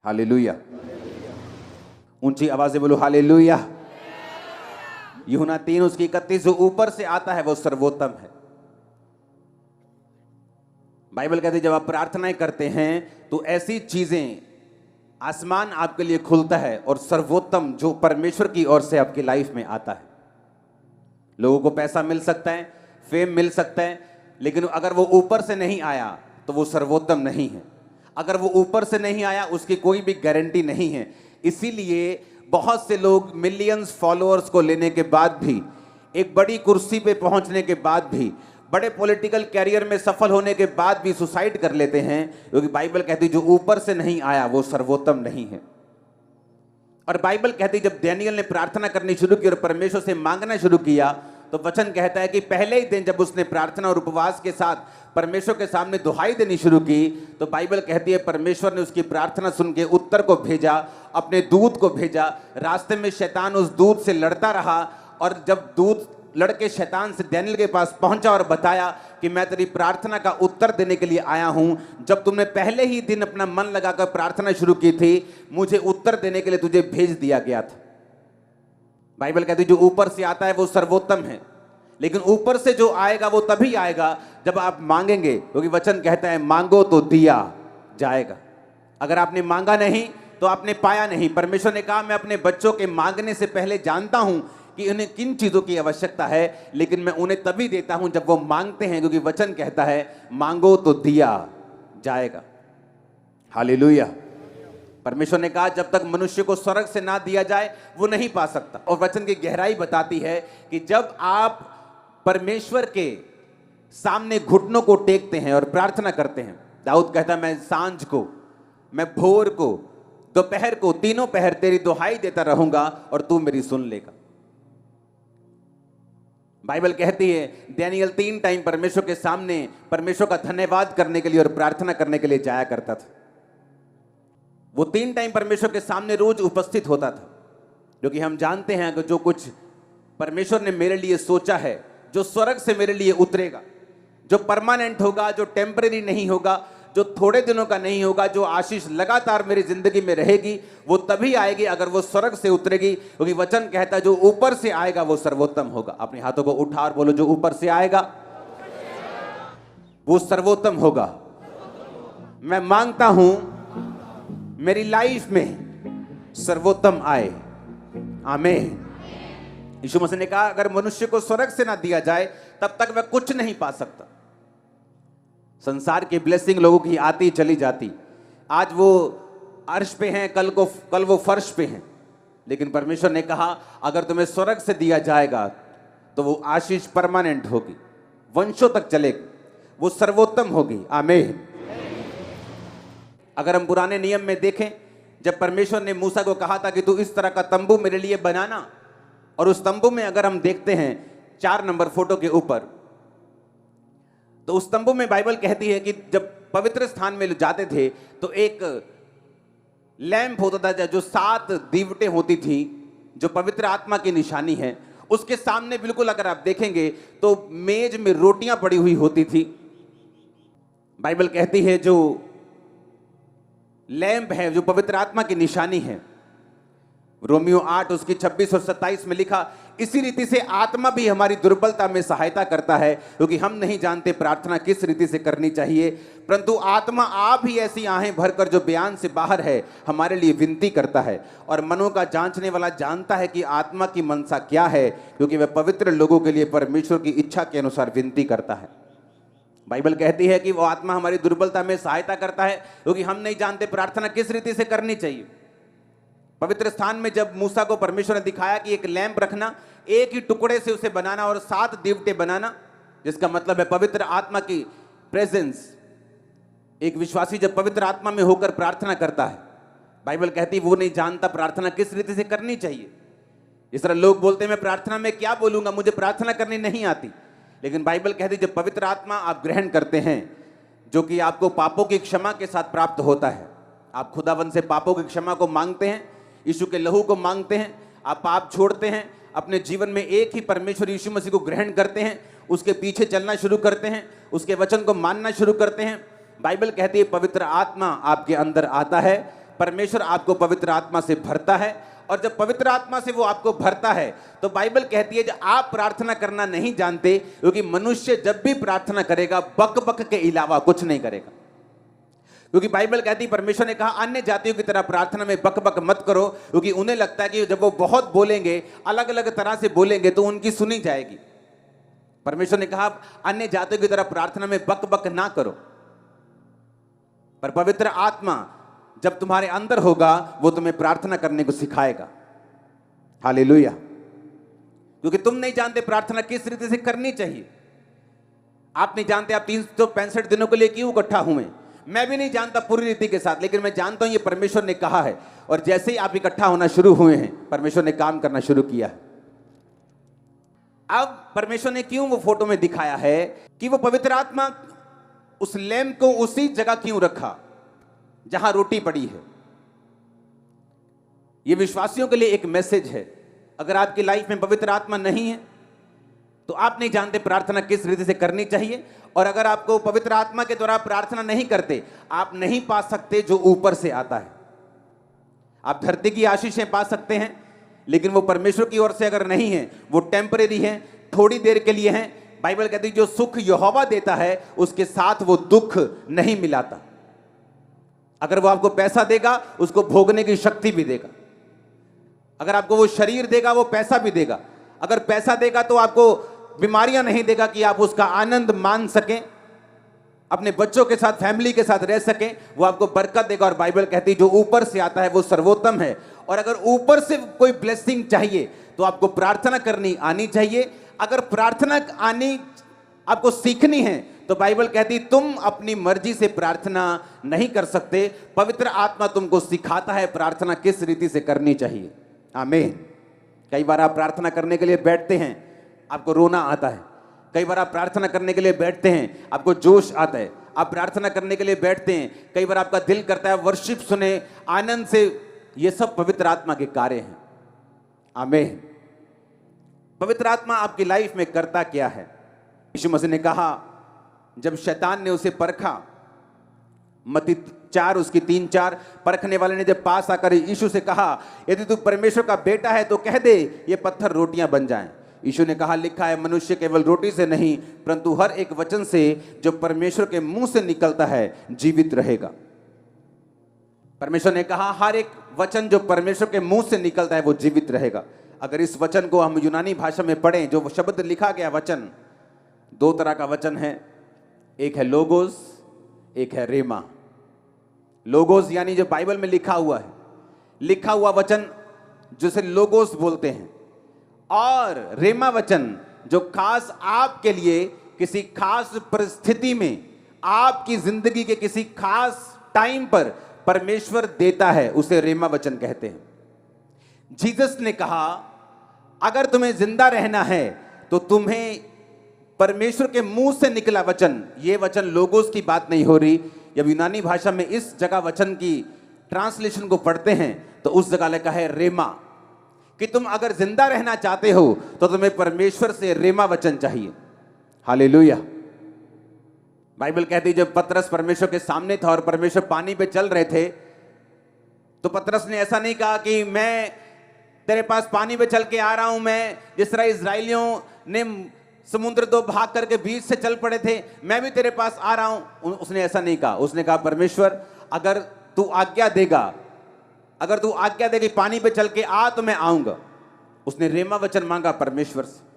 Hallelujah. ऊंची आवाज से बोलो हालेलुया। यूहन्ना 3:31 जो ऊपर से आता है वो सर्वोत्तम है। बाइबल कहती है जब आप प्रार्थनाएं करते हैं तो ऐसी चीजें आसमान आपके लिए खुलता है और सर्वोत्तम जो परमेश्वर की ओर से आपकी लाइफ में आता है। लोगों को पैसा मिल सकता है, फेम मिल सकता है, लेकिन अगर वो ऊपर से नहीं आया तो वो सर्वोत्तम नहीं है। अगर वो ऊपर से नहीं आया उसकी कोई भी गारंटी नहीं है। इसीलिए बहुत से लोग मिलियंस फॉलोअर्स को लेने के बाद भी, एक बड़ी कुर्सी पे पहुंचने के बाद भी, बड़े पॉलिटिकल कैरियर में सफल होने के बाद भी सुसाइड कर लेते हैं, क्योंकि बाइबल कहती है जो ऊपर से नहीं आया वो सर्वोत्तम नहीं है। और बाइबल कहती है जब डैनियल ने प्रार्थना करनी शुरू की और परमेश्वर से मांगना शुरू किया तो वचन कहता है कि पहले ही दिन जब उसने प्रार्थना और उपवास के साथ परमेश्वर के सामने दुहाई देनी शुरू की तो बाइबल कहती है परमेश्वर ने उसकी प्रार्थना सुन के उत्तर को भेजा, अपने दूत को भेजा। रास्ते में शैतान उस दूत से लड़ता रहा और जब दूत लड़के शैतान से डैनियल के पास पहुंचा और बताया कि मैं तेरी प्रार्थना का उत्तर देने के लिए आया हूं, जब तुमने पहले ही दिन अपना मन लगाकर प्रार्थना शुरू की थी मुझे उत्तर देने के लिए तुझे भेज दिया गया था। बाइबल कहती है जो ऊपर से आता है वो सर्वोत्तम है, लेकिन ऊपर से जो आएगा वो तभी आएगा जब आप मांगेंगे, क्योंकि वचन कहता है मांगो तो दिया जाएगा। अगर आपने मांगा नहीं तो आपने पाया नहीं। परमेश्वर ने कहा मैं अपने बच्चों के मांगने से पहले जानता हूं कि उन्हें किन चीजों की आवश्यकता है, लेकिन मैं उन्हें तभी देता हूं जब वो मांगते हैं, क्योंकि वचन कहता है मांगो तो दिया जाएगा। हालेलुया। परमेश्वर ने कहा जब तक मनुष्य को स्वर्ग से ना दिया जाए वो नहीं पा सकता। और वचन की गहराई बताती है कि जब आप परमेश्वर के सामने घुटनों को टेकते हैं और प्रार्थना करते हैं, दाऊद कहता मैं सांझ को, मैं भोर को, दोपहर को, तीनों पहर तेरी दुहाई देता रहूंगा और तू मेरी सुन लेगा। बाइबल कहती है डैनियल 3 टाइम परमेश्वर के सामने परमेश्वर का धन्यवाद करने के लिए और प्रार्थना करने के लिए जाया करता था। वो 3 टाइम परमेश्वर के सामने रोज उपस्थित होता था, क्योंकि हम जानते हैं कि जो कुछ परमेश्वर ने मेरे लिए सोचा है, जो स्वर्ग से मेरे लिए उतरेगा, जो परमानेंट होगा, जो टेम्परेरी नहीं होगा, जो थोड़े दिनों का नहीं होगा, जो आशीष लगातार मेरी जिंदगी में रहेगी, वो तभी आएगी अगर वो स्वर्ग से उतरेगी, क्योंकि वचन कहता है जो ऊपर से आएगा वो सर्वोत्तम होगा। अपने हाथों को उठा और बोलो जो ऊपर से आएगा वो सर्वोत्तम होगा। मैं मांगता हूं मेरी लाइफ में सर्वोत्तम आए। आमीन। यीशु मसीह ने कहा अगर मनुष्य को स्वर्ग से ना दिया जाए तब तक वह कुछ नहीं पा सकता। संसार की ब्लेसिंग लोगों की आती चली जाती, आज वो अर्श पे हैं, कल वो फर्श पे हैं, लेकिन परमेश्वर ने कहा अगर तुम्हें स्वर्ग से दिया जाएगा तो वो आशीष परमानेंट होगी, वंशों तक चलेगी, वो सर्वोत्तम होगी। आमीन। अगर हम पुराने नियम में देखें, जब परमेश्वर ने मूसा को कहा था कि तू इस तरह का तंबू मेरे लिए बनाना, और उस तंबू में अगर हम देखते हैं 4 नंबर फोटो के ऊपर, तो उस तंबू में बाइबल कहती है कि जब पवित्र स्थान में जाते थे तो एक लैंप होता था जो 7 दीवटें होती थी, जो पवित्र आत्मा की निशानी है। उसके सामने बिल्कुल अगर आप देखेंगे तो मेज में रोटियां पड़ी हुई होती थी। बाइबल कहती है जो लैंप है, जो पवित्र आत्मा की निशानी है, रोमियो 8 उसकी 26 और 27 में लिखा इसी रीति से आत्मा भी हमारी दुर्बलता में सहायता करता है, क्योंकि हम नहीं जानते प्रार्थना किस रीति से करनी चाहिए, परंतु आत्मा आप ही ऐसी आहें भरकर जो बयान से बाहर है हमारे लिए विनती करता है। और मनों का जांचने वाला जानता है कि आत्मा की मनसा क्या है, क्योंकि वह पवित्र लोगों के लिए परमेश्वर की इच्छा के अनुसार विनती करता है। बाइबल कहती है कि वो आत्मा हमारी दुर्बलता में सहायता करता है, क्योंकि हम नहीं जानते प्रार्थना किस रीति से करनी चाहिए। पवित्र स्थान में जब मूसा को परमेश्वर ने दिखाया कि एक लैंप रखना, एक ही टुकड़े से उसे बनाना और 7 दीवटें बनाना, जिसका मतलब है पवित्र आत्मा की प्रेजेंस। एक विश्वासी जब पवित्र आत्मा में होकर प्रार्थना करता है, बाइबल कहती है वो नहीं जानता प्रार्थना किस रीति से करनी चाहिए। इस तरह लोग बोलते हैं मैं प्रार्थना में क्या बोलूंगा, मुझे प्रार्थना करनी नहीं आती, लेकिन बाइबल कहती है जब पवित्र आत्मा आप ग्रहण करते हैं, जो कि आपको पापों की क्षमा के साथ प्राप्त होता है, आप खुदावन से पापों की क्षमा को मांगते हैं, यीशु के लहू को मांगते हैं, आप पाप छोड़ते हैं, अपने जीवन में एक ही परमेश्वर यीशु मसीह को ग्रहण करते हैं, उसके पीछे चलना शुरू करते हैं, उसके वचन को मानना शुरू करते हैं। बाइबल कहती है पवित्र आत्मा आपके अंदर आता है, परमेश्वर आपको पवित्र आत्मा से भरता है, और जब पवित्र आत्मा से वो आपको भरता है तो बाइबल कहती है जब आप प्रार्थना करना नहीं जानते, क्योंकि मनुष्य जब भी प्रार्थना करेगा बक बक के अलावा कुछ नहीं करेगा। क्योंकि बाइबल कहती है, परमेश्वर ने कहा अन्य जातियों की तरह प्रार्थना में बक बक मत करो, क्योंकि उन्हें लगता है कि जब वो बहुत बोलेंगे, अलग अलग तरह से बोलेंगे तो उनकी सुनी जाएगी। परमेश्वर ने कहा अन्य जातियों की तरह प्रार्थना में बक बक ना करो, पर पवित्र आत्मा जब तुम्हारे अंदर होगा वो तुम्हें प्रार्थना करने को सिखाएगा। हालेलुया। क्योंकि तुम नहीं जानते प्रार्थना किस रीति से करनी चाहिए। आप नहीं जानते आप 365 दिनों के लिए क्यों इकट्ठा हुए। मैं भी नहीं जानता पूरी रीति के साथ, लेकिन मैं जानता हूं ये परमेश्वर ने कहा है, और जैसे ही आप इकट्ठा होना शुरू हुए हैं परमेश्वर ने काम करना शुरू किया है। अब परमेश्वर ने क्यों वो फोटो में दिखाया है कि वो पवित्र आत्मा उस लैंप को उसी जगह क्यों रखा जहां रोटी पड़ी है। ये विश्वासियों के लिए एक मैसेज है। अगर आपकी लाइफ में पवित्र आत्मा नहीं है तो आप नहीं जानते प्रार्थना किस रीति से करनी चाहिए, और अगर आपको पवित्र आत्मा के द्वारा प्रार्थना नहीं करते, आप नहीं पा सकते जो ऊपर से आता है। आप धरती की आशीषें पा सकते हैं, लेकिन वो परमेश्वर की ओर से अगर नहीं है वो टेम्परेरी है, थोड़ी देर के लिए है। बाइबल कहती है जो सुख यहोवा देता है उसके साथ वो दुख नहीं मिलाता। अगर वो आपको पैसा देगा उसको भोगने की शक्ति भी देगा। अगर आपको वो शरीर देगा वो पैसा भी देगा। अगर पैसा देगा तो आपको बीमारियां नहीं देगा कि आप उसका आनंद मान सकें, अपने बच्चों के साथ फैमिली के साथ रह सकें। वो आपको बरकत देगा, और बाइबल कहती है जो ऊपर से आता है वो सर्वोत्तम है। और अगर ऊपर से कोई ब्लेसिंग चाहिए तो आपको प्रार्थना करनी आनी चाहिए। अगर प्रार्थना आनी आपको सीखनी है तो बाइबल कहती तुम अपनी मर्जी से प्रार्थना नहीं कर सकते, पवित्र आत्मा तुमको सिखाता है प्रार्थना किस रीति से करनी चाहिए। आमीन। कई बार आप प्रार्थना करने के लिए बैठते हैं, आपको रोना आता है। कई बार आप प्रार्थना करने के लिए बैठते हैं, आपको जोश आता है। आप प्रार्थना करने के लिए बैठते हैं, कई बार आपका दिल करता है वर्शिप सुने आनंद से। ये सब पवित्र आत्मा के कार्य हैं। आमीन। पवित्र आत्मा आपकी लाइफ में करता क्या है? यीशु मसीह ने कहा जब शैतान ने उसे परखा, मत्ती 4 उसकी 3-4, परखने वाले ने जब पास आकर यीशु से कहा यदि तू परमेश्वर का बेटा है तो कह दे ये पत्थर रोटियां बन जाएं। यीशु ने कहा लिखा है मनुष्य केवल रोटी से नहीं परंतु हर एक वचन से जो परमेश्वर के मुंह से निकलता है जीवित रहेगा। परमेश्वर ने कहा हर एक वचन जो परमेश्वर के मुंह से निकलता है वो जीवित रहेगा। अगर इस वचन को हम यूनानी भाषा में पढ़ें, जो शब्द लिखा गया वचन, 2 तरह का वचन है, एक है लोगोस, एक है रेमा। लोगोस यानी जो बाइबल में लिखा हुआ है, लिखा हुआ वचन जिसे लोगोस बोलते हैं, और रेमा वचन जो खास आपके लिए किसी खास परिस्थिति में आपकी जिंदगी के किसी खास टाइम पर परमेश्वर देता है, उसे रेमा वचन कहते हैं। जीसस ने कहा अगर तुम्हें जिंदा रहना है तो तुम्हें परमेश्वर के मुंह से निकला वचन, ये वचन लोगोस की बात नहीं हो रही। जब यूनानी भाषा में इस जगह वचन की ट्रांसलेशन को पढ़ते हैं तो उस जगह लिखा है रेमा, कि तुम अगर जिंदा रहना चाहते हो तो तुम्हें परमेश्वर से रेमा वचन चाहिए। हालेलुया। बाइबल कहती है जब पतरस परमेश्वर के सामने था और परमेश्वर पानी पे चल रहे थे तो पतरस ने ऐसा नहीं कहा कि मैं तेरे पास पानी पे चल के आ रहा हूं, मैं जिस तरह इजराइलियों ने समुद्र 2 भाग करके बीच से चल पड़े थे मैं भी तेरे पास आ रहा हूं। उसने ऐसा नहीं कहा। उसने कहा परमेश्वर अगर तू आज्ञा देगा, अगर तू आज्ञा देगी पानी पे चल के आ तो मैं आऊंगा। उसने रेमा वचन मांगा परमेश्वर से।